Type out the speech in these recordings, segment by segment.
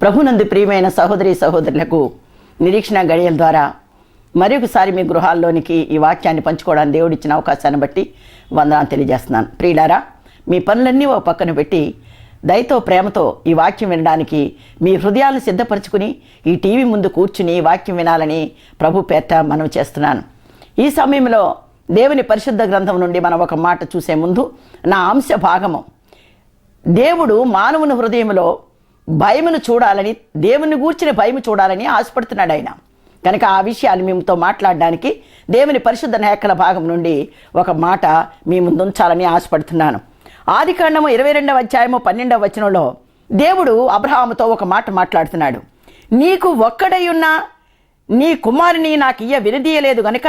ప్రభునందు ప్రియమైన సహోదరి సహోదరులకు నిరీక్షణ గడియల ద్వారా మరొకసారి మీ గృహాల్లోనికి ఈ వాక్యాన్ని పంచుకోవడానికి దేవుడిచ్చిన అవకాశాన్ని బట్టి వందనాలు తెలియజేస్తున్నాను. ప్రియులారా, మీ పనులన్నీ ఒక పక్కన పెట్టి దయతో ప్రేమతో ఈ వాక్యం వినడానికి మీ హృదయాలను సిద్ధపరచుకుని ఈ టీవీ ముందు కూర్చుని వాక్యం వినాలని ప్రభు పేరిట మనవి చేస్తున్నాను. ఈ సమయంలో దేవుని పరిశుద్ధ గ్రంథం నుండి మనం ఒక మాట చూసే ముందు నా అంశ భాగము, దేవుడు మానవుని హృదయంలో భయమును చూడాలని, దేవుని గూర్చిన భయము చూడాలని ఆశపడుతున్నాడు ఆయన. కనుక ఆ విషయాలు మీతో మాట్లాడడానికి దేవుని పరిశుద్ధ లేఖన భాగం నుండి ఒక మాట మీ ముందు ఉంచాలని ఆశపడుతున్నాను. ఆదికాండము 22వ అధ్యాయము 12వ వచనంలో దేవుడు అబ్రహాముతో ఒక మాట మాట్లాడుతున్నాడు. నీకు ఒక్కడై ఉన్న నీ కుమారుని నాకు ఇయ్య వినదీయలేదు గనుక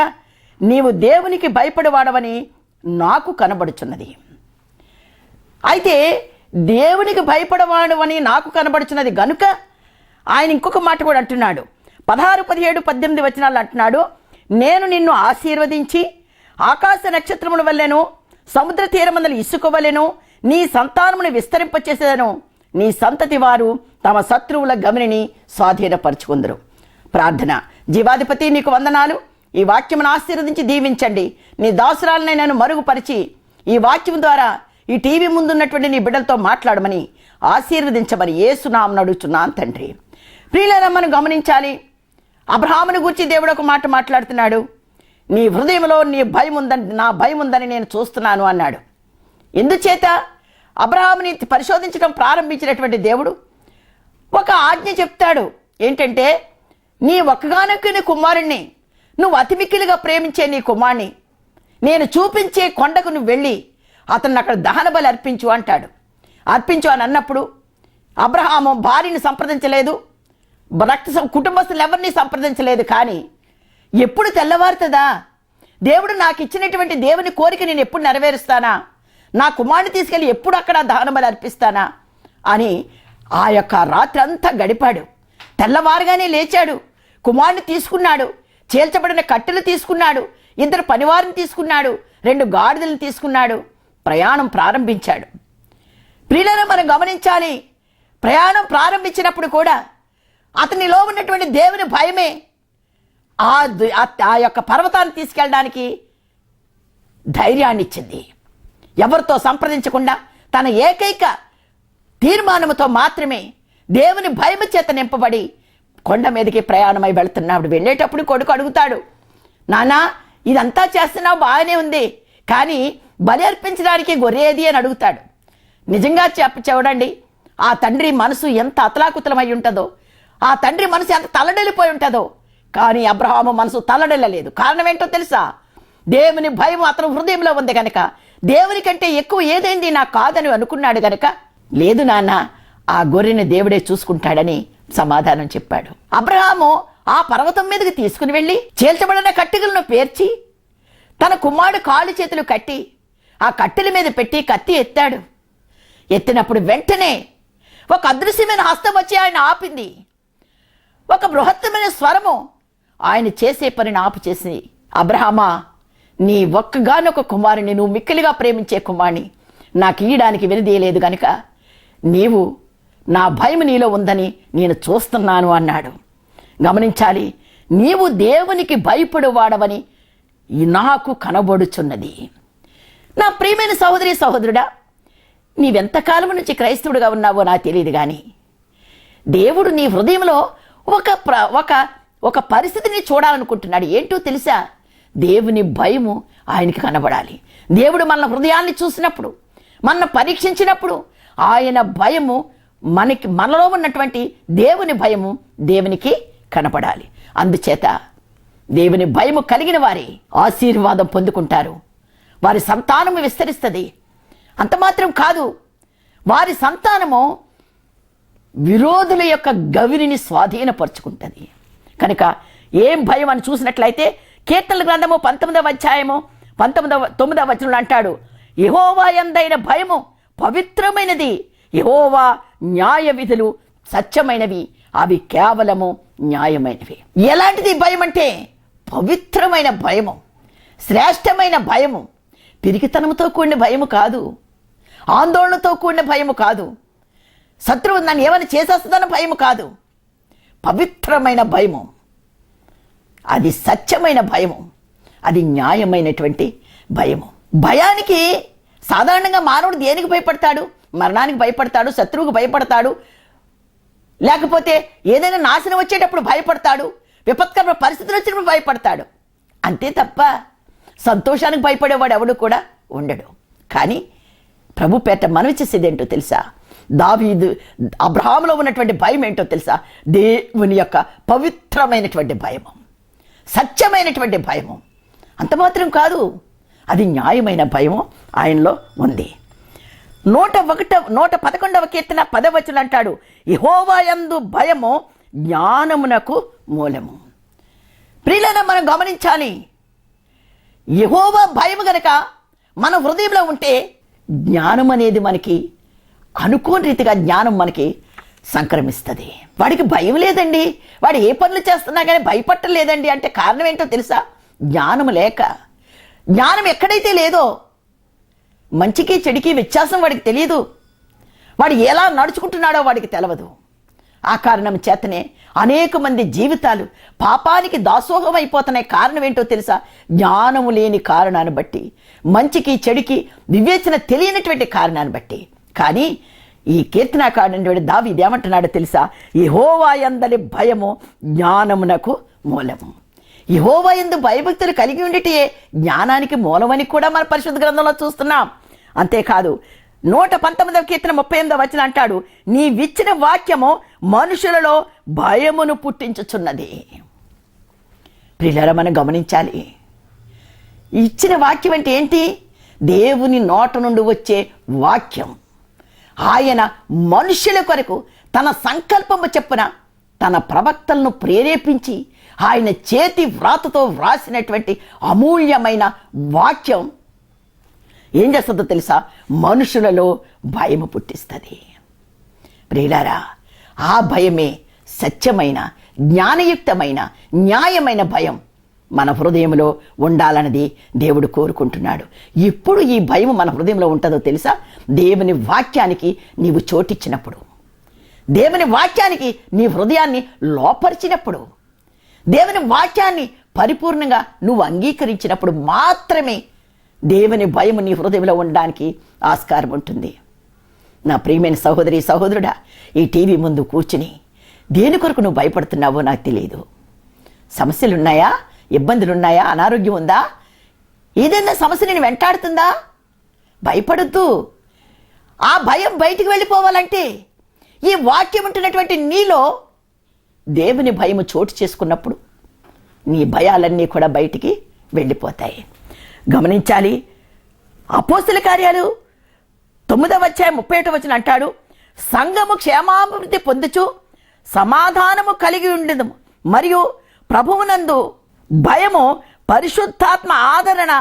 నీవు దేవునికి భయపడవాడవని నాకు కనబడుచున్నది. అయితే దేవునికి భయపడవాడు అని నాకు కనబడుచున్నది గనుక ఆయన ఇంకొక మాట కూడా అంటున్నాడు. 16, 17, 18 వచనాలు అంటున్నాడు, నేను నిన్ను ఆశీర్వదించి ఆకాశ నక్షత్రముల వల్లెను సముద్ర తీరమందలి ఇసుక వలెను నీ సంతానమును విస్తరింపచేసేదను, నీ సంతతి వారు తమ శత్రువుల గమనిని స్వాధీనపరుచుకుందరు. ప్రార్థన. జీవాధిపతి నీకు వందనాలు. ఈ వాక్యమును ఆశీర్వదించి దీవించండి. నీ దాసురాలనే నేను మరుగుపరిచి ఈ వాక్యం ద్వారా ఈ టీవీ ముందున్నటువంటి నీ బిడ్డలతో మాట్లాడమని ఆశీర్వదించమని యేసునామమున అడుగుచున్నాను తండ్రి. ప్రియులారా, మనం గమనించాలి, అబ్రహామును గురించి దేవుడు ఒక మాట మాట్లాడుతున్నాడు. నీ హృదయంలో నీ భయం ఉందని, నా భయం ఉందని నేను చూస్తున్నాను అన్నాడు. ఎందుచేత అబ్రహాముని పరిశోధించడం ప్రారంభించినటువంటి దేవుడు ఒక ఆజ్ఞ చెప్తాడు. ఏంటంటే, నీ ఒక్కగానొక్క నీ కుమారుణ్ణి, నువ్వు అతి మిక్కిలిగా ప్రేమించే నీ కుమారుణ్ణి నేను చూపించే కొండకు నువ్వు వెళ్ళి అతన్ని అక్కడ దహన బలి అర్పించు అంటాడు. అర్పించు అని అన్నప్పుడు అబ్రహాము భార్యని సంప్రదించలేదు, కుటుంబస్తులు ఎవరిని సంప్రదించలేదు. కానీ ఎప్పుడు తెల్లవారుతుందా, దేవుడు నాకు ఇచ్చినటువంటి దేవుని కోరిక నేను ఎప్పుడు నెరవేరుస్తానా, నా కుమారుని తీసుకెళ్ళి ఎప్పుడు అక్కడ దహన బలి అర్పిస్తానా అని ఆ యొక్క రాత్రి అంతా గడిపాడు. తెల్లవారుగానే లేచాడు, కుమారుని తీసుకున్నాడు, చేల్చబడిన కట్టెలు తీసుకున్నాడు, 2 పనివారిని తీసుకున్నాడు, 2 గాడిదలను తీసుకున్నాడు, ప్రయాణం ప్రారంభించాడు. ప్రియులను మనం గమనించాలి, ప్రయాణం ప్రారంభించినప్పుడు కూడా అతనిలో ఉన్నటువంటి దేవుని భయమే ఆ యొక్క పర్వతాన్ని తీసుకెళ్ళడానికి ధైర్యాన్ని ఇచ్చింది. ఎవరితో సంప్రదించకుండా తన ఏకైక తీర్మానముతో మాత్రమే దేవుని భయము చేత నింపబడి కొండ మీదకి ప్రయాణమై వెళుతున్నాడు. వెళ్ళేటప్పుడు కొడుకు అడుగుతాడు, నానా ఇదంతా చేస్తున్నావు బాగానే ఉంది, కానీ బలి అర్పించడానికి గొర్రెది అని అడుగుతాడు. నిజంగా చూడండి, ఆ తండ్రి మనసు ఎంత అతలాకుతలమై ఉంటుందో, ఆ తండ్రి మనసు ఎంత తల్లడిల్లిపోయి ఉంటుందో. కానీ అబ్రహాము మనసు తల్లడిల్లలేదు. కారణం ఏంటో తెలుసా? దేవుని భయం అతను హృదయంలో ఉంది కనుక, దేవుని కంటే ఎక్కువ ఏదైంది నాకు కాదని అనుకున్నాడు కనుక, లేదు నాన్న ఆ గొర్రెని దేవుడే చూసుకుంటాడని సమాధానం చెప్పాడు. అబ్రహాము ఆ పర్వతం మీదకి తీసుకుని వెళ్ళి చేల్చబడిన కట్టెలను పేర్చి తన కుమారుడు కాళ్ళు చేతులు కట్టి ఆ కట్టెల మీద పెట్టి కత్తి ఎత్తాడు. ఎత్తినప్పుడు వెంటనే ఒక అదృశ్యమైన హస్తం వచ్చి ఆయన ఆపింది. ఒక బృహత్తమైన స్వరము ఆయన చేసే పనిని ఆపు చేసి, అబ్రహామా నీ ఒక్కగానొక కుమారుని, నువ్వు మిక్కిలిగా ప్రేమించే కుమారుని నాకు ఇయ్యడానికి వెనుదీయలేదు కనుక నీవు నా భయం నీలో ఉందని నేను చూస్తున్నాను అన్నాడు. గమనించాలి, నీవు దేవునికి భయపడువాడవని నాకు కనబడుచున్నది. నా ప్రియమైన సహోదరి సహోదరుడా, నీవెంతకాలం నుంచి క్రైస్తవుడిగా ఉన్నావో నాకు తెలియదు, కానీ దేవుడు నీ హృదయంలో ఒక పరిస్థితిని చూడాలనుకుంటున్నాడు. ఏంటో తెలుసా? దేవుని భయము ఆయనకి కనబడాలి. దేవుడు మన హృదయాన్ని చూసినప్పుడు, మన పరీక్షించినప్పుడు ఆయన భయము మనలో ఉన్నటువంటి దేవుని భయము దేవునికి కనపడాలి. అందుచేత దేవుని భయము కలిగిన వారి ఆశీర్వాదం పొందుకుంటారు, వారి సంతానము విస్తరిస్తుంది. అంత మాత్రం కాదు, వారి సంతానము విరోధుల యొక్క గవిని స్వాధీనపరుచుకుంటుంది. కనుక ఏం భయం అని చూసినట్లయితే కీర్తనల గ్రంథము 19వ అధ్యాయము 9వ వచనంలో అంటాడు, యెహోవా యందైన భయము పవిత్రమైనది, యెహోవా న్యాయ విధులు సత్యమైనవి, అవి కేవలము న్యాయమైనవి. ఎలాంటిది భయం అంటే పవిత్రమైన భయము, శ్రేష్టమైన భయము. పిరికితనంతో కూడిన భయము కాదు, ఆందోళనతో కూడిన భయము కాదు, శత్రువు నన్ను ఏమైనా చేసేస్తుందన్న భయము కాదు. పవిత్రమైన భయము, అది సత్యమైన భయము, అది న్యాయమైనటువంటి భయము. భయానికి సాధారణంగా మానవుడు దేనికి భయపడతాడు? మరణానికి భయపడతాడు, శత్రువుకు భయపడతాడు, లేకపోతే ఏదైనా నాశనం వచ్చేటప్పుడు భయపడతాడు, విపత్కర పరిస్థితులు వచ్చినప్పుడు భయపడతాడు. అంతే తప్ప సంతోషానికి భయపడేవాడు ఎవడు కూడా ఉండడు. కానీ ప్రభు పేట మనవి చేసేది ఏంటో తెలుసా? దావీదు అబ్రహాములో ఉన్నటువంటి భయం ఏంటో తెలుసా? దేవుని యొక్క పవిత్రమైనటువంటి భయము, సత్యమైనటువంటి భయము. అంత మాత్రం కాదు, అది న్యాయమైన భయము ఆయనలో ఉంది. 111వ కీర్తన 10వ వచనం అంటాడు, యెహోవా యందు భయము జ్ఞానమునకు మూలము. ప్రియులైన మనం గమనించాలి, యెహోవా భయం గనక మన హృదయంలో ఉంటే జ్ఞానం అనేది మనకి అనుకోని రీతిగా జ్ఞానం మనకి సంక్రమిస్తుంది. వాడికి భయం లేదండి, వాడు ఏ పనులు చేస్తున్నా కానీ భయపట్టలేదండి అంటే కారణం ఏంటో తెలుసా? జ్ఞానం లేక. జ్ఞానం ఎక్కడైతే లేదో మంచికి చెడుకి వ్యత్యాసం వాడికి తెలియదు, వాడు ఎలా నడుచుకుంటున్నాడో వాడికి తెలియదు. ఆ కారణం చేతనే అనేక మంది జీవితాలు పాపానికి దాసోహం అయిపోతున్నాయి. కారణం ఏంటో తెలుసా? జ్ఞానము లేని కారణాన్ని బట్టి, మంచికి చెడుకి వివేచన తెలియనటువంటి కారణాన్ని బట్టి. కానీ ఈ కీర్తనాకారుడైన దావీదు ఏమంటున్నాడో తెలుసా? యెహోవా యందలి భయము జ్ఞానమునకు మూలము. యెహోవా యందు భయభక్తులు కలిగి ఉండేటే జ్ఞానానికి మూలమని కూడా మన పరిశుద్ధ గ్రంథంలో చూస్తున్నాం. అంతేకాదు 119వ కీర్తన 38వ వచనం అంటాడు, నీవిచ్చిన వాక్యము మనుషులలో భయమును పుట్టించుచున్నది. ప్రియులారా మనం గమనించాలి, ఇచ్చిన వాక్యం అంటే ఏంటి? దేవుని నోట నుండి వచ్చే వాక్యం. ఆయన మనుషుల కొరకు తన సంకల్పము చెప్పున తన ప్రవక్తలను ప్రేరేపించి ఆయన చేతి వ్రాతతో వ్రాసినటువంటి అమూల్యమైన వాక్యం ఏం చేస్తుందో తెలుసా? మనుషులలో భయము పుట్టిస్తుంది. ప్రియులారా, ఆ భయమే సత్యమైన, జ్ఞానయుక్తమైన, న్యాయమైన భయం మన హృదయంలో ఉండాలన్నది దేవుడు కోరుకుంటున్నాడు. ఇప్పుడు ఈ భయం మన హృదయంలో ఉంటుందో తెలుసా? దేవుని వాక్యానికి నీవు చోటిచ్చినప్పుడు, దేవుని వాక్యానికి నీ హృదయాన్ని లోపరిచినప్పుడు, దేవుని వాక్యాన్ని పరిపూర్ణంగా నువ్వు అంగీకరించినప్పుడు మాత్రమే దేవుని భయము నీ హృదయంలో ఉండడానికి ఆస్కారం ఉంటుంది. నా ప్రియమైన సహోదరి సహోదరుడా, ఈ టీవీ ముందు కూర్చుని దేని కొరకు నువ్వు భయపడుతున్నావో నాకు తెలియదు. సమస్యలున్నాయా? ఇబ్బందులున్నాయా? అనారోగ్యం ఉందా? ఏదైనా సమస్య నేను వెంటాడుతుందా? భయపడద్దు. ఆ భయం బయటికి వెళ్ళిపోవాలంటే ఈ వాక్యం ఉంటున్నటువంటి నీలో దేవుని భయము చోటు చేసుకున్నప్పుడు నీ భయాలన్నీ కూడా బయటికి వెళ్ళిపోతాయి. గమనించాలి. అపోస్తల కార్యాలు 9వ అధ్యాయం 31వ వచనం అంటాడు, సంఘము క్షేమాభివృద్ధి పొందుచు సమాధానము కలిగి ఉండదు మరియు ప్రభువునందు భయము పరిశుద్ధాత్మ ఆదరణ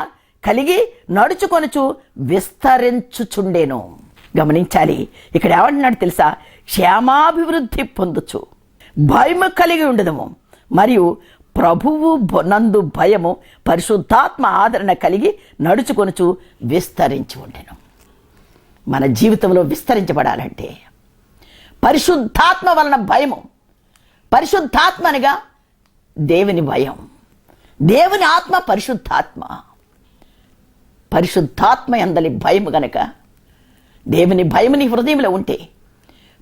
కలిగి నడుచుకొనుచు విస్తరించుచుండెను. గమనించాలి. ఇక్కడ ఏమంటున్నాడు తెలుసా? క్షేమాభివృద్ధి పొందుచు భయము కలిగి ఉండదము మరియు ప్రభువు నందు భయము పరిశుద్ధాత్మ ఆదరణ కలిగి నడుచుకొనుచు విస్తరించి ఉండెను. మన జీవితంలో విస్తరించబడాలంటే పరిశుద్ధాత్మ వలన భయము, పరిశుద్ధాత్మ అనగా దేవుని భయం, దేవుని ఆత్మ పరిశుద్ధాత్మ. పరిశుద్ధాత్మ యందలి భయము గనక దేవుని భయము నీ హృదయంలో ఉంటే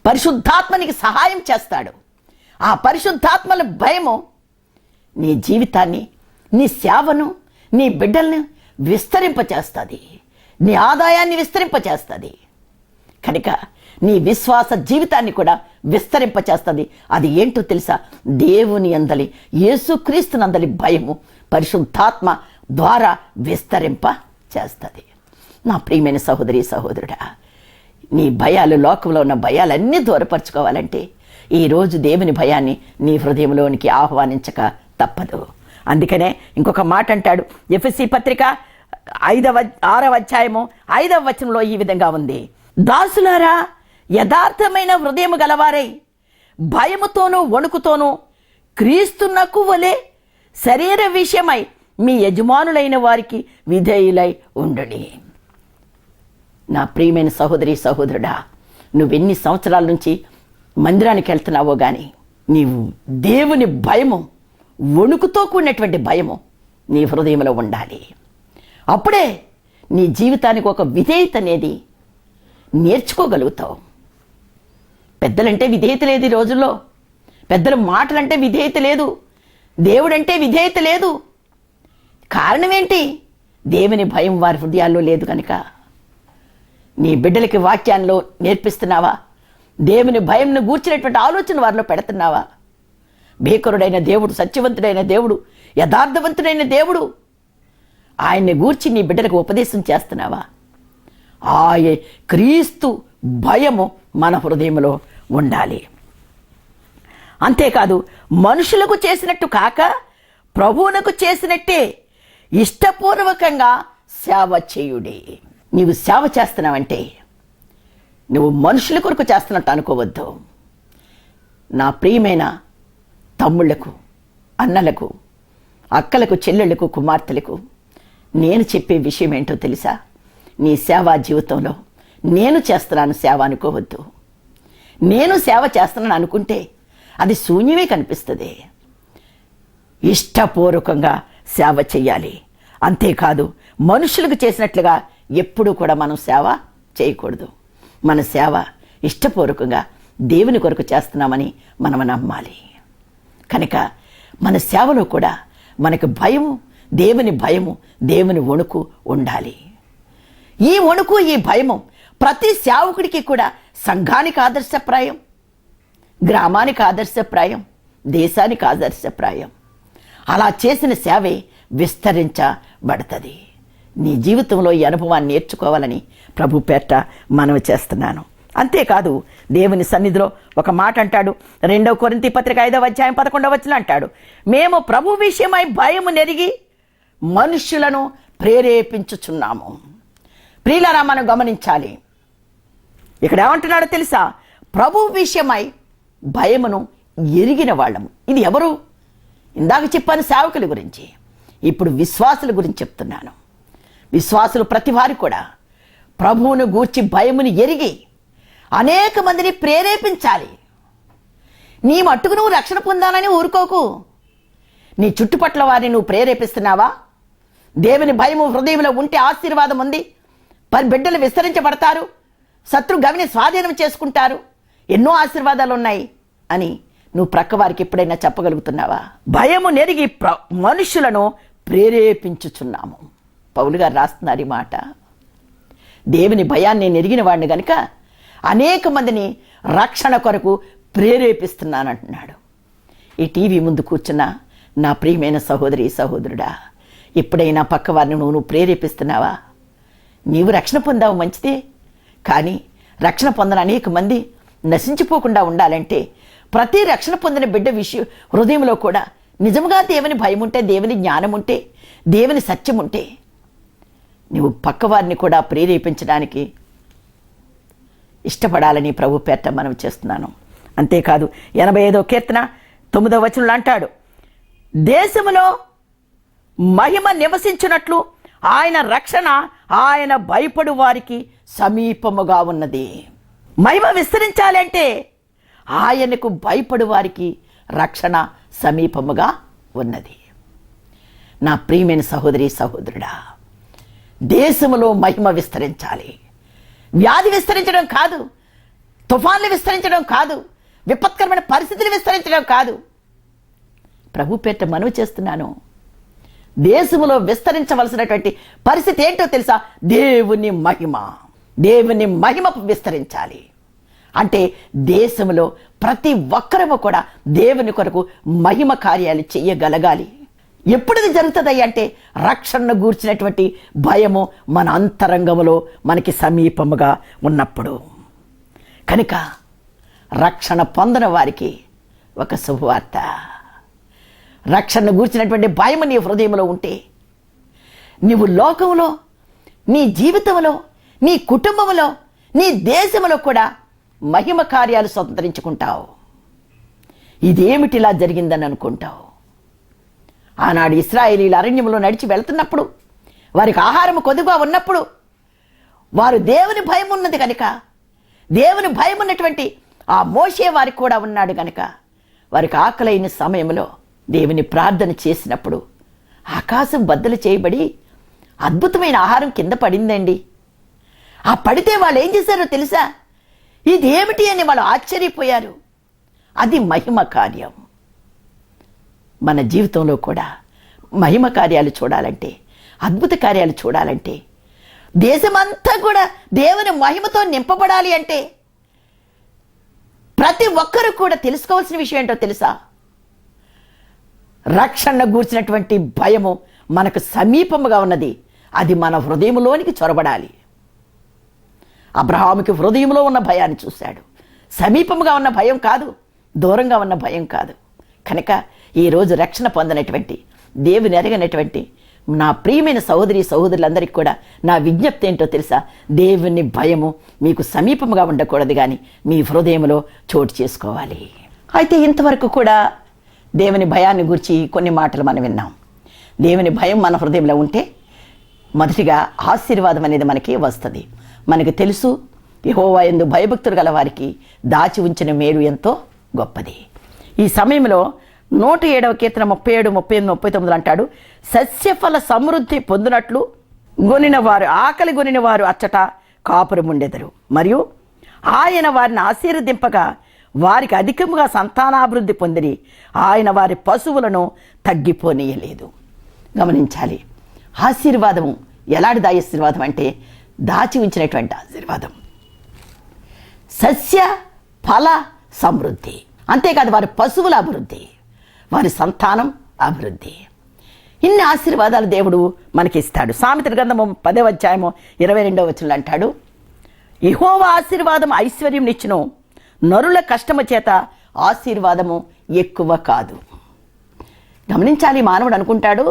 పరిశుద్ధాత్మ నీకు సహాయం చేస్తాడు. ఆ పరిశుద్ధాత్మల భయము నీ జీవితాన్ని, నీ సేవను, నీ బిడ్డల్ని విస్తరింపచేస్తుంది, నీ ఆదాయాన్ని విస్తరింపచేస్తుంది. కనుక నీ విశ్వాస జీవితాన్ని కూడా విస్తరింపచేస్తుంది. అది ఏంటో తెలుసా? దేవుని యందలి, యేసుక్రీస్తు నందలి భయము పరిశుద్ధాత్మ ద్వారా విస్తరింప చేస్తుంది. నా ప్రియమైన సహోదరి సహోదరుడా, నీ భయాలు, లోకంలో ఉన్న భయాలన్నీ దూరపరచుకోవాలంటే ఈరోజు దేవుని భయాన్ని నీ హృదయంలోనికి ఆహ్వానించక తప్పదు. అందుకనే ఇంకొక మాట అంటాడు. ఎఫెసీ పత్రిక 6వ అధ్యాయము 5వ వచనంలో ఈ విధంగా ఉంది, దాసులారా యథార్థమైన హృదయము గలవారై భయముతోనూ వణుకుతోనూ క్రీస్తునకు వలె శరీర విషయమై మీ యజమానులైన వారికి విధేయులై ఉండుడి. నా ప్రియమైన సహోదరి సహోదరుడా, నువ్వెన్ని సంవత్సరాల నుంచి మందిరానికి వెళ్తున్నావో కానీ నీవు దేవుని భయము, వణుకుతో కూడినటువంటి భయము నీ హృదయంలో ఉండాలి. అప్పుడే నీ జీవితానికి ఒక విధేయత అనేది నేర్చుకోగలుగుతావు. పెద్దలంటే విధేయత లేదు ఈ రోజుల్లో. పెద్దల మాటలంటే విధేయత లేదు, దేవుడంటే విధేయత లేదు. కారణం ఏంటి? దేవుని భయం వారి హృదయాల్లో లేదు కనుక. నీ బిడ్డలకి వాక్యాల్లో నేర్పిస్తున్నావా? దేవుని భయంను గూర్చినటువంటి ఆలోచన వారిలో పెడుతున్నావా? భీకరుడైన దేవుడు, సత్యవంతుడైన దేవుడు, యథార్థవంతుడైన దేవుడు, ఆయన్ని గూర్చి నీ బిడ్డలకు ఉపదేశం చేస్తున్నావా? క్రీస్తు భయము మన హృదయంలో ఉండాలి. అంతేకాదు, మనుషులకు చేసినట్టు కాక ప్రభువునకు చేసినట్టే ఇష్టపూర్వకంగా సేవ చేయుడి. నీవు సేవ చేస్తున్నావంటే నువ్వు మనుషుల కొరకు చేస్తున్నట్టు అనుకోవద్దు. నా ప్రియమైన తమ్ముళ్లకు, అన్నలకు, అక్కలకు, చెల్లెళ్లకు, కుమార్తెలకు నేను చెప్పే విషయం ఏంటో తెలుసా? నీ సేవా జీవితంలో నేను చేస్తున్నాను సేవ అనుకోవద్దు. నేను సేవ చేస్తున్నాను అనుకుంటే అది శూన్యమే కనిపిస్తుంది. ఇష్టపూర్వకంగా సేవ చెయ్యాలి. అంతేకాదు, మనుషులకు చేసినట్లుగా ఎప్పుడూ కూడా మనం సేవ చేయకూడదు. మన సేవ ఇష్టపూర్వకంగా దేవుని కొరకు చేస్తున్నామని మనం నమ్మాలి. కనుక మన సేవలో కూడా మనకు భయము, దేవుని భయము, దేవుని వణుకు ఉండాలి. ఈ వణుకు, ఈ భయము ప్రతి సేవకుడికి కూడా సంఘానికి ఆదర్శప్రాయం, గ్రామానికి ఆదర్శప్రాయం, దేశానికి ఆదర్శప్రాయం. అలా చేసిన సేవే విస్తరించ పడుతుంది. నీ జీవితంలో ఈ అనుభవాన్ని నేర్చుకోవాలని ప్రభు పేరట మనవి చేస్తున్నాను. అంతేకాదు దేవుని సన్నిధిలో ఒక మాట అంటాడు. 2 కొరింథీ పత్రిక 5వ అధ్యాయం 11వ వచనం అంటాడు, మేము ప్రభు విషయమై భయము నెరిగి మనుష్యులను ప్రేరేపించుచున్నాము. ప్రియులారా, మనం గమనించాలి. ఇక్కడ ఏమంటున్నాడో తెలుసా? ప్రభు విషయమై భయమును ఎరిగిన వాళ్ళము. ఇది ఎవరు? ఇందాక చెప్పాను సేవకుల గురించి, ఇప్పుడు విశ్వాసుల గురించి చెప్తున్నాను. విశ్వాసులు ప్రతి వారు కూడా ప్రభువును గూర్చి భయమును ఎరిగి అనేక మందిని ప్రేరేపించాలి. నీ మట్టుకు నువ్వు రక్షణ పొందాలని ఊరుకోకు. నీ చుట్టుపట్ల వారిని నువ్వు ప్రేరేపిస్తున్నావా? దేవుని భయము హృదయంలో ఉంటే ఆశీర్వాదం ఉంది. బిడ్డలు విస్తరించబడతారు, శత్రు గవిని స్వాధీనం చేసుకుంటారు, ఎన్నో ఆశీర్వాదాలు ఉన్నాయి అని నువ్వు ప్రక్క వారికి ఎప్పుడైనా చెప్పగలుగుతున్నావా? భయము నెరిగి మనుషులను ప్రేరేపించుచున్నాము. పౌలు గారు రాస్తున్నారు ఈ మాట. దేవుని భయాన్ని నెరిగిన వాడిని గనుక అనేక మందిని రక్షణ కొరకు ప్రేరేపిస్తున్నానంటున్నాడు. ఈ టీవీ ముందు కూర్చున్న నా ప్రియమైన సహోదరి సహోదరుడా, ఎప్పుడైనా పక్క వారిని నువ్వు ప్రేరేపిస్తున్నావా? నీవు రక్షణ పొందావు, మంచిదే. కానీ రక్షణ పొందిన అనేక మంది నశించిపోకుండా ఉండాలంటే ప్రతి రక్షణ పొందిన బిడ్డ హృదయంలో కూడా నిజంగా దేవుని భయం ఉంటే, దేవుని జ్ఞానం ఉంటే, దేవుని సత్యం ఉంటే నువ్వు పక్కవారిని కూడా ప్రేరేపించడానికి ఇష్టపడాలని ప్రభు పేరట మనం చేస్తున్నాను. అంతేకాదు 85వ కీర్తన 9వ వచనంలో అంటాడు, దేశములో మహిమ నివసించినట్లు ఆయన రక్షణ ఆయన భయపడు వారికి సమీపముగా ఉన్నది. మహిమ విస్తరించాలి అంటే ఆయనకు భయపడు వారికి రక్షణ సమీపముగా ఉన్నది. నా ప్రియమైన సహోదరి సహోదరుడా, దేశములో మహిమ విస్తరించాలి. వ్యాధి విస్తరించడం కాదు, తుఫాన్లు విస్తరించడం కాదు, విపత్కరమైన పరిస్థితులు విస్తరించడం కాదు. ప్రభు పేరిట మనవి చేస్తున్నాను. దేశములో విస్తరించవలసినటువంటి పరిస్థితి ఏంటో తెలుసా? దేవుని మహిమ. దేవుని మహిమ విస్తరించాలి అంటే దేశంలో ప్రతి ఒక్కరము కూడా దేవుని కొరకు మహిమ కార్యాలు చేయగలగాలి. ఎప్పుడు ఇది జరుగుతుంది అంటే రక్షణను గూర్చినటువంటి భయము మన అంతరంగములో మనకి సమీపముగా ఉన్నప్పుడు. కనుక రక్షణ పొందిన వారికి ఒక శుభవార్త. రక్షణను గూర్చినటువంటి భయము నీ హృదయంలో ఉంటే నీవు లోకంలో, నీ జీవితంలో, నీ కుటుంబంలో, నీ దేశంలో కూడా మహిమ కార్యాలు స్వతంత్రించుకుంటావు. ఇదేమిటిలా జరిగిందని అనుకుంటావు. ఆనాడు ఇశ్రాయేలీయులు అరణ్యంలో నడిచి వెళ్తున్నప్పుడు, వారికి ఆహారం కొద్దుగా ఉన్నప్పుడు వారు దేవుని భయం ఉన్నది కనుక, దేవుని భయం ఉన్నటువంటి ఆ మోషే వారికి కూడా ఉన్నాడు కనుక వారికి ఆకలైన సమయంలో దేవుని ప్రార్థన చేసినప్పుడు ఆకాశం బద్దలు చేయబడి అద్భుతమైన ఆహారం కింద పడిందండి. ఆ పడితే వాళ్ళు ఏం చేశారో తెలుసా? ఇదేమిటి అని వాళ్ళు ఆశ్చర్యపోయారు. అది మహిమ కార్యం. మన జీవితంలో కూడా మహిమ కార్యాలు చూడాలంటే, అద్భుత కార్యాలు చూడాలంటే, దేశమంతా కూడా దేవుని మహిమతో నింపబడాలి అంటే ప్రతి ఒక్కరూ కూడా తెలుసుకోవాల్సిన విషయం ఏంటో తెలుసా? రక్షణ గూర్చినటువంటి భయము మనకు సమీపముగా ఉన్నది. అది మన హృదయంలోనికి చొరబడాలి. అబ్రహాముకి హృదయంలో ఉన్న భయాన్ని చూశాడు. సమీపముగా ఉన్న భయం కాదు, దూరంగా ఉన్న భయం కాదు. కనుక ఈరోజు రక్షణ పొందినటువంటి, దేవుని ఎరగనటువంటి నా ప్రియమైన సహోదరి సహోదరులందరికీ కూడా నా విజ్ఞప్తి ఏంటో తెలుసా? దేవుని భయము మీకు సమీపముగా ఉండకూడదు, కానీ మీ హృదయంలో చోటు చేసుకోవాలి. అయితే ఇంతవరకు కూడా దేవుని భయాన్ని గురించి కొన్ని మాటలు మనం విన్నాం. దేవుని భయం మన హృదయంలో ఉంటే మొదటిగా ఆశీర్వాదం అనేది మనకి వస్తుంది. మనకు తెలుసు, యెహోవా యందు భయభక్తులు గల వారికి దాచి ఉంచిన మేలు ఎంతో గొప్పది. ఈ సమయంలో 107వ కీర్తన 37, 38, 39 అంటాడు, సస్యఫల సమృద్ధి పొందినట్లు గొనినవారు, ఆకలి గొనినవారు అచ్చట కాపురముండెదరు. మరియు ఆయన వారిని ఆశీర్వదింపగా వారికి అధికముగా సంతానాభివృద్ధి పొందిరి. ఆయన వారి పశువులను తగ్గిపోనీయలేదు. గమనించాలి, ఆశీర్వాదము ఎలాంటిది? ఆశీర్వాదం అంటే దాచి ఉంచినటువంటి ఆశీర్వాదం. సస్య ఫల సమృద్ధి. అంతేకాదు వారి పశువుల అభివృద్ధి, వారి సంతానం అభివృద్ధి. ఇన్ని ఆశీర్వాదాలు దేవుడు మనకి ఇస్తాడు. సామెతల గ్రంథము 10వ అధ్యాయము 22వ వచనంలో అంటాడు, యెహోవా ఆశీర్వాదం ఐశ్వర్యం నిచ్చును, నరుల కష్టము చేత ఆశీర్వాదము ఎక్కువ కాదు. గమనించాలి, మానవుడు అనుకుంటాడు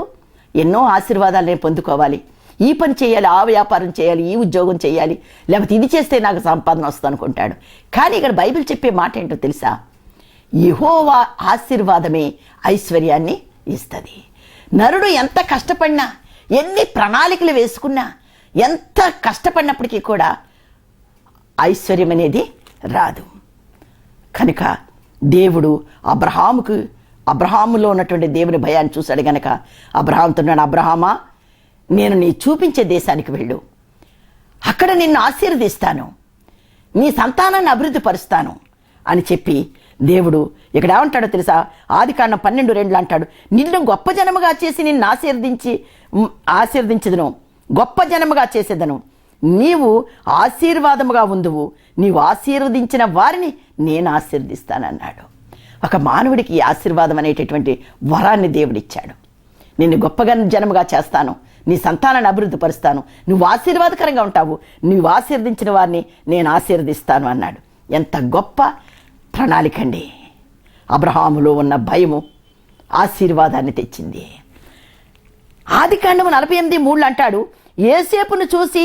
ఎన్నో ఆశీర్వాదాలు నేను పొందుకోవాలి, ఈ పని చేయాలి, ఆ వ్యాపారం చేయాలి, ఈ ఉద్యోగం చేయాలి, లేకపోతే ఇది చేస్తే నాకు సంపాదన వస్తుంది అనుకుంటాడు. కానీ ఇక్కడ బైబిల్ చెప్పే మాట ఏంటో తెలుసా? యెహోవా ఆశీర్వాదమే ఐశ్వర్యాన్ని ఇస్తుంది. నరుడు ఎంత కష్టపడినా, ఎన్ని ప్రణాళికలు వేసుకున్నా, ఎంత కష్టపడినప్పటికీ కూడా ఐశ్వర్యం అనేది రాదు. కనుక దేవుడు అబ్రహాములో ఉన్నటువంటి దేవుని భయాన్ని చూశాడు గనక అబ్రహాంతో, అబ్రహామా, నేను నీ చూపించే దేశానికి వెళ్ళు, అక్కడ నిన్ను ఆశీర్వదిస్తాను, నీ సంతానాన్ని అభివృద్ధి పరుస్తాను అని చెప్పి దేవుడు ఇక్కడ ఏమంటాడో తెలుసా? ఆదికాండం 12:2 అంటాడు, నిన్ను గొప్ప జనముగా చేసి నిన్ను ఆశీర్వదించదును, గొప్ప జనముగా చేసేదను, నీవు ఆశీర్వాదముగా ఉందువు, నీవు ఆశీర్వదించిన వారిని నేను ఆశీర్వదిస్తానన్నాడు. ఒక మానవుడికి ఈ ఆశీర్వాదం అనేటటువంటి వరాన్ని దేవుడిచ్చాడు. నిన్ను గొప్పగా జనముగా చేస్తాను, నీ సంతానాన్ని అభివృద్ధి పరుస్తాను, నువ్వు ఆశీర్వాదకరంగా ఉంటావు, నువ్వు ఆశీర్వదించిన వారిని నేను ఆశీర్వదిస్తాను అన్నాడు. ఎంత గొప్ప ప్రణాళిక అండి! అబ్రహాములో ఉన్న భయము ఆశీర్వాదాన్ని తెచ్చింది. ఆదికాండము 48:3 అంటాడు, యోసేపును చూసి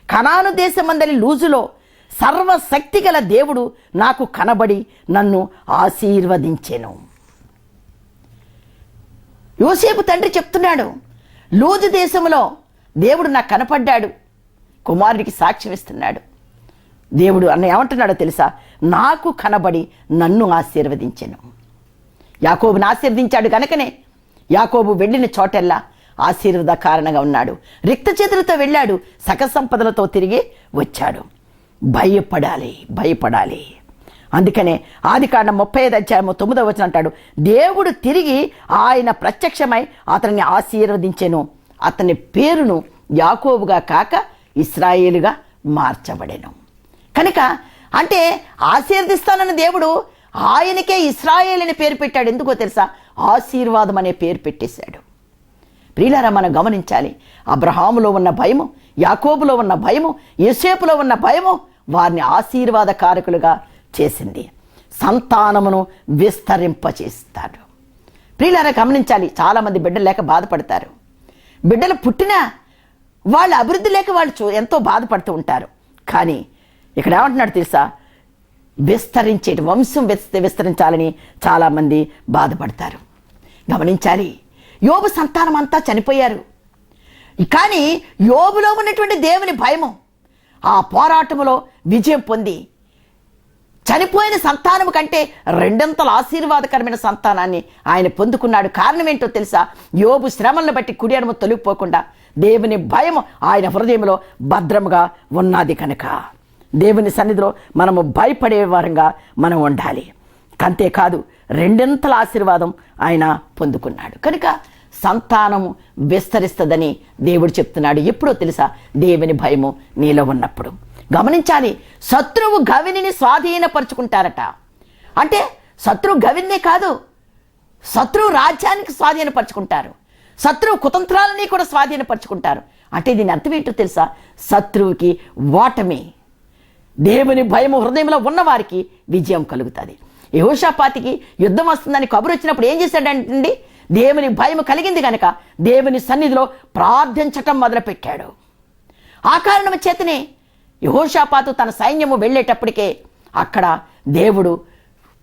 కనాను దేశమందలి లూజులో సర్వశక్తి గల దేవుడు నాకు కనబడి నన్ను ఆశీర్వదించెను. యోసేపు తండ్రి చెప్తున్నాడు, లూజు దేశంలో దేవుడు నాకు కనపడ్డాడు, కుమారుడికి సాక్ష్యం ఇస్తున్నాడు. దేవుడు ఏమంటున్నాడో తెలుసా? నాకు కనబడి నన్ను ఆశీర్వదించెను. యాకోబుని ఆశీర్వదించాడు కనుకనే యాకోబు వెళ్ళిన చోటెల్లా ఆశీర్వాద కారణంగా ఉన్నాడు. రిక్త చేతులతో వెళ్ళాడు, సకల సంపదలతో తిరిగి వచ్చాడు. భయపడాలి. అందుకనే ఆదికాండం 35:9 అంటాడు, దేవుడు తిరిగి ఆయన ప్రత్యక్షమై అతన్ని ఆశీర్వదించెను, అతని పేరును యాకోబుగా కాక ఇశ్రాయేలుగా మార్చబడెను. కనుక అంటే ఆశీర్దిస్తానన్న దేవుడు ఆయనకే ఇశ్రాయేలు అనే పేరు పెట్టాడు. ఎందుకో తెలుసా? ఆశీర్వాదం అనే పేరు పెట్టేశాడు. ప్రియులారా, మనం గమనించాలి, అబ్రహాములో ఉన్న భయము, యాకోబులో ఉన్న భయము, యోసేపులో ఉన్న భయము వారిని ఆశీర్వాదకారకులుగా చేసింది. సంతానమును విస్తరింపచేస్తాడు. ప్రియులారా, గమనించాలి, చాలామంది బిడ్డలు లేక బాధపడతారు. బిడ్డలు పుట్టినా వాళ్ళ అభివృద్ధి లేక వాళ్ళు ఎంతో బాధపడుతూ ఉంటారు. కానీ ఇక్కడ ఏమంటున్నాడు తెలుసా? వంశం విస్తరించాలని చాలామంది బాధపడతారు. గమనించాలి, యోబు సంతానం అంతా చనిపోయారు. కానీ యోబులో ఉన్నటువంటి దేవుని భయము ఆ పోరాటములో విజయం పొంది చనిపోయిన సంతానము కంటే 2 ఆశీర్వాదకరమైన సంతానాన్ని ఆయన పొందుకున్నాడు. కారణం ఏంటో తెలుసా? యోబు శ్రమలను బట్టి కుడి ఎడమ తొలగిపోకుండా దేవుని భయము ఆయన హృదయంలో భద్రముగా ఉన్నది. కనుక దేవుని సన్నిధిలో మనము భయపడే వారంగా మనం ఉండాలి. అంతేకాదు 2 ఆశీర్వాదం ఆయన పొందుకున్నాడు. కనుక సంతానము విస్తరిస్తుందని దేవుడు చెప్తున్నాడు. ఎప్పుడో తెలుసా? దేవుని భయము నీలో ఉన్నప్పుడు. గమనించాలి, శత్రువు గవిని స్వాధీనపరుచుకుంటారట. అంటే శత్రువు గవినే కాదు, శత్రువు రాజ్యానికి స్వాధీనపరుచుకుంటారు, శత్రువు కుతంత్రాలని కూడా స్వాధీనపరుచుకుంటారు. అంటే దీని అర్థం ఏంటో తెలుసా? శత్రువుకి ఓటమి. దేవుని భయము హృదయంలో ఉన్నవారికి విజయం కలుగుతుంది. యెహోషాపాతుకి యుద్ధం వస్తుందని కబురు వచ్చినప్పుడు ఏం చేశాడండి? దేవుని భయం కలిగింది కనుక దేవుని సన్నిధిలో ప్రార్థించటం మొదలుపెట్టాడు. ఆ కారణం చేతనే యెహోషాపాతు తన సైన్యము వెళ్ళేటప్పటికే అక్కడ దేవుడు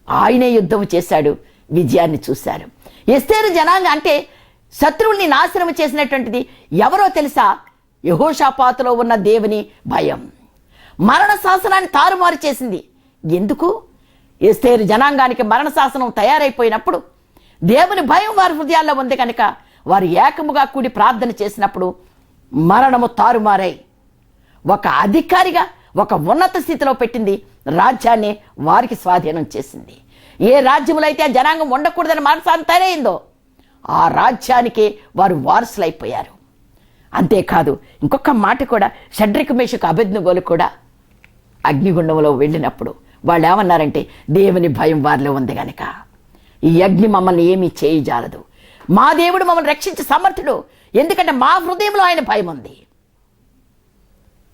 ఆయనే యుద్ధం చేశాడు, విజయాన్ని చూశారు. ఎస్తేరు జనాంగం అంటే శత్రువుల్ని నాశనం చేసినటువంటిది ఎవరో తెలుసా? యెహోషాపాతులో ఉన్న దేవుని భయం మరణ శాసనాన్ని తారుమారు చేసింది. ఎందుకు? ఎస్తేరు జనాంగానికి మరణ శాసనం తయారైపోయినప్పుడు దేవుని భయం వారి హృదయాల్లో ఉంది కనుక వారు ఏకముగా కూడి ప్రార్థన చేసినప్పుడు మరణము తారుమారై ఒక అధికారిగా ఒక ఉన్నత స్థితిలో పెట్టింది, రాజ్యాన్ని వారికి స్వాధీనం చేసింది. ఏ రాజ్యములో అయితే ఆ జనాంగం ఉండకూడదని మనసాన్ని తయారైందో ఆ రాజ్యానికి వారు వారసులైపోయారు. అంతేకాదు ఇంకొక మాట కూడా, షడ్రకు మేషకు అబేద్నెగోలు కూడా అగ్నిగుండంలో వెళ్ళినప్పుడు వాళ్ళు ఏమన్నారంటే దేవుని భయం వారిలో ఉంది కనుక ఈ అగ్ని మమ్మల్ని ఏమీ చేయజాలదు, మా దేవుడు మమ్మల్ని రక్షించే సమర్థుడు, ఎందుకంటే మా హృదయంలో ఆయన భయం ఉంది.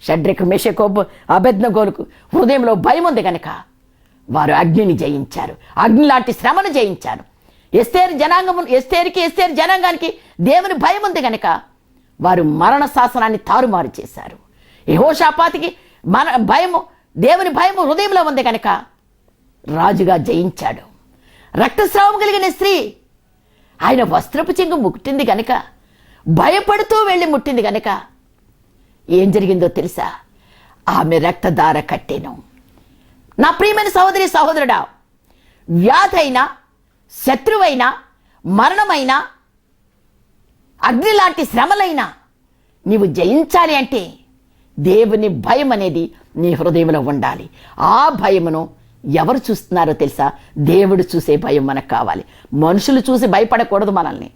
షడ్రకు మెషకు అబేద్నెగోలకు హృదయంలో భయం ఉంది కనుక వారు అగ్నిని జయించారు, అగ్ని లాంటి శ్రమను జయించారు. ఎస్తేరు జనాంగానికి దేవుని భయం ఉంది కనుక వారు మరణ శాసనాన్ని తారుమారు చేశారు. యెహోషాపాతుకి దేవుని భయము హృదయంలో ఉంది కనుక రాజుగా జయించాడు. రక్తస్రావం కలిగిన స్త్రీ ఆయన వస్త్రపు చెంగు ముట్టింది కనుక, భయపడుతూ వెళ్ళి ముట్టింది కనుక ఏం జరిగిందో తెలుసా? ఆమె రక్తధార కట్టెను. నా ప్రియమైన సహోదరి సహోదరుడా, వ్యాధైనా, శత్రువైనా, మరణమైనా, అగ్ని లాంటి శ్రమలైనా నీవు జయించాలి అంటే దేవుని భయం అనేది నీ హృదయంలో ఉండాలి. ఆ భయమును ఎవరు చూస్తున్నారో తెలుసా? దేవుడు చూసే భయం మనకు కావాలి. మనుషులు చూసి భయపడకూడదు. మనల్ని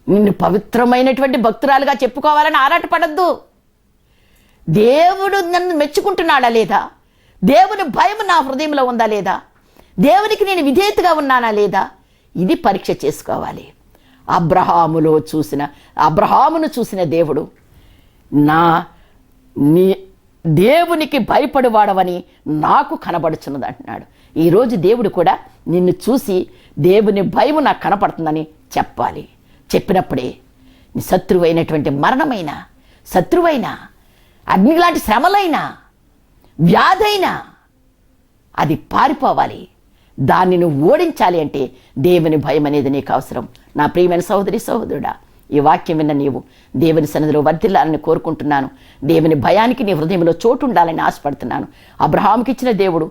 నిన్ను పవిత్రమైనటువంటి భక్తురాలుగా చెప్పుకోవాలని ఆరాటపడద్దు. దేవుడు నన్ను మెచ్చుకుంటున్నాడా లేదా? దేవుని భయం నా హృదయంలో ఉందా లేదా? దేవునికి నేను విధేయతగా ఉన్నానా లేదా? ఇది పరీక్ష చేసుకోవాలి. అబ్రహామును చూసిన దేవుడు నీ దేవునికి భయపడువాడవని నాకు కనబడుచున్నది అంటున్నాడు. ఈరోజు దేవుడు కూడా నిన్ను చూసి దేవుని భయము నాకు కనపడుతుందని చెప్పాలి. చెప్పినప్పుడే నీ శత్రువైనటువంటి మరణమైనా, శత్రువైనా, అగ్ని లాంటి శ్రమలైనా, వ్యాధైనా అది పారిపోవాలి. దాన్ని నువ్వు ఓడించాలి అంటే దేవుని భయం అనేది నీకు అవసరం. నా ప్రియమైన సహోదరి సహోదరుడా, ఈ వాక్యం విన్న నీవు దేవుని సన్నిధిలో వర్ధిల్లాలని కోరుకుంటున్నాను. దేవుని భయానికి నీ హృదయంలో చోటు ఉండాలని ఆశపడుతున్నాను. అబ్రహాముకి ఇచ్చిన దేవుడు,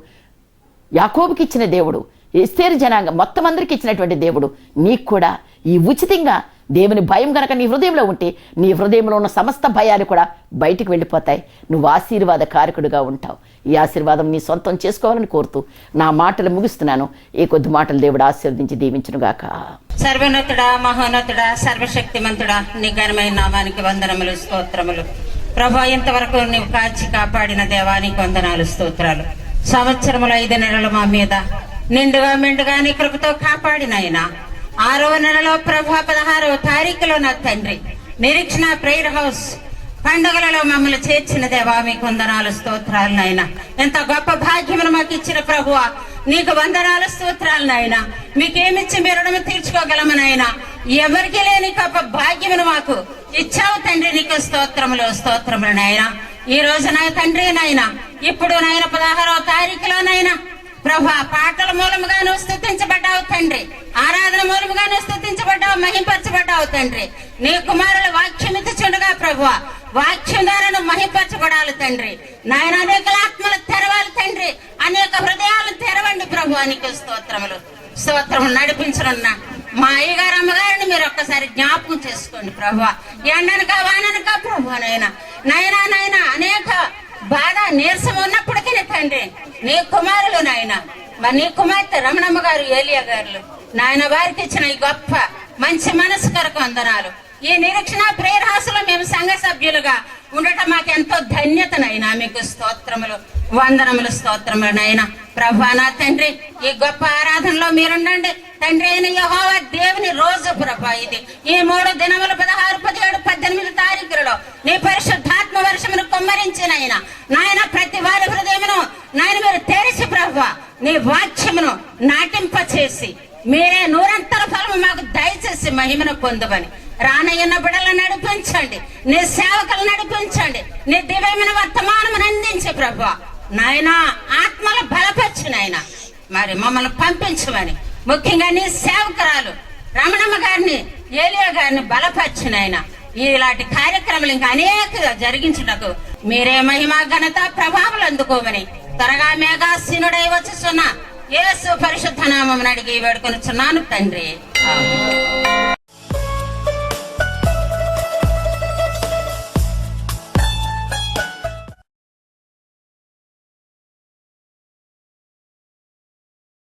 యాకోబుకి ఇచ్చిన దేవుడు, ఎస్తేరు జనాంగం మొత్తం అందరికి ఇచ్చినటువంటి దేవుడు నీకు కూడా ఈ ఉచితంగా దేవుని భయం గనక నీ హృదయంలో ఉంటే నీ హృదయంలో ఉన్న సమస్త భయాలు కూడా బయటికి వెళ్ళిపోతాయి. నువ్వు ఆశీర్వాద కారకుడుగా ఉంటావు. ఈ ఆశీర్వాదం నీ సొంతం చేసుకోవాలని కోరుతూ నా మాటలు ముగిస్తున్నాను. ఈ కొద్ది మాటలు దేవుడు ఆశీర్వదించి దీవించునుగాక. సర్వోన్నతుడా, మహోన్నతుడా, సర్వశక్తిమంతుడా, నీ ఘనమైన నామానికి వందనములు, స్తోత్రములు. ప్రభా, ఇంతవరకు నీవు కాచి కాపాడిన దేవానికి వందనాలు, స్తోత్రాలు. సంవత్సరముల 5 నెలలు మా మీద నిండుగా మెండుగా నీ కృపతో కాపాడినైనా 6వ నెలలో ప్రభా 16వ తారీఖులో నా తండ్రి నిరీక్షణ ప్రేయర్ హౌస్ పండుగలలో మమ్మల్ని చేర్చిన దేవా మీకు వందనాలు, స్తోత్రాలు నాయన. ఎంత గొప్ప భాగ్యమును మాకు ఇచ్చిన ప్రభువా, నీకు వందనాలు, స్తోత్రాలు నాయన. మీకేమిచ్చి మీ రుణము తీర్చుకోగలమనైనా ఎవరికి లేని గొప్ప భాగ్యమును మాకు ఇచ్చావు తండ్రి. నీకు స్తోత్రములు, స్తోత్రములు నాయన. ఈ రోజు నా తండ్రి నాయన, ఇప్పుడు నాయన 16వ తారీఖులో నాయన ప్రభా పాటల మూలముగా నువ్వు స్తుతించబడ్డావు తండ్రి, ఆరాధన మూలముగా నువ్వు స్తుతించబడ్డావు, మహింపరచబడ్డావు తండ్రి. నీ కుమారుల వాక్యం ఇచ్చుచుండగా ప్రభువా, వాక్యం ద్వారా నువ్వు మహింపరచబడాలి తండ్రి. నాయన అనేక ఆత్మలు తెరవాలి తండ్రి, అనేక హృదయాలను తెరవండి ప్రభువా. నీకు స్తోత్రములు, స్తోత్రములు. నడిపించనున్న మా అయ్యగారు అమ్మగారిని మీరు ఒక్కసారి జ్ఞాపకం చేసుకోండి ప్రభువా. ఎండనక వాననక ప్రభువా నాయన నాయన అనేక బాధ నీరసం ఉన్నప్పటికీ తండ్రి నీ కుమారులు నాయన, మరి నీ కుమార్తె రమణమ్మ గారు, ఏలియా గారు నాయన వారికి ఇచ్చిన ఈ గొప్ప మంచి మనసు కొరకు వందనాలు. ఈ నిరీక్షణ ప్రేయర్ హౌస్ లో మేము సంఘ సభ్యులుగా ఉండటం మాకు ఎంతో ధన్యతనైనా. మీకు స్తోత్రములు, వందనములు, స్తోత్రములు నాయన. ప్రభా నా తండ్రి, ఈ గొప్ప ఆరాధనలో మీరుండండి తండ్రి. అయిన యెహోవా దేవుని రోజు ప్రభా ఇది. ఈ 3 దినములు 16, 17, 18 తారీఖులలో నీ పరిశుద్ధాత్మ వర్షమును కుమ్మరించినైనా నాయన ప్రతి వారి హృదయమును నాయన మీరు తెరిచి ప్రభా నీ వాక్యమును నాటింప చేసి మీరే 100 ఫలము మాకు దయచేసి మహిమను పొందమని రానయ్యన్న బిడ్డలను నడిపించండి, నీ సేవకులను నడిపించండి, నీ దివ్యమైన వర్తమానమును అందించి ప్రభా నాయన ఆత్మల బలపరచు నాయన. మరి మమ్మల్ని పంపించమని ముఖ్యంగా నీ సేవకురాలు రమణమ్మ గారిని, ఏలియా గారిని బలపరచు నాయన. ఇలాంటి కార్యక్రమాలు ఇంకా అనేక జరిగించుటకు మీరే మహిమ ఘనత ప్రభావాలు అందుకోమని త్వరగా మేఘాసీనుడై వచ్చుచున్న యేసు పరిశుద్ధ నామమున అడిగి వేడుకొనుచున్నాను తండ్రి.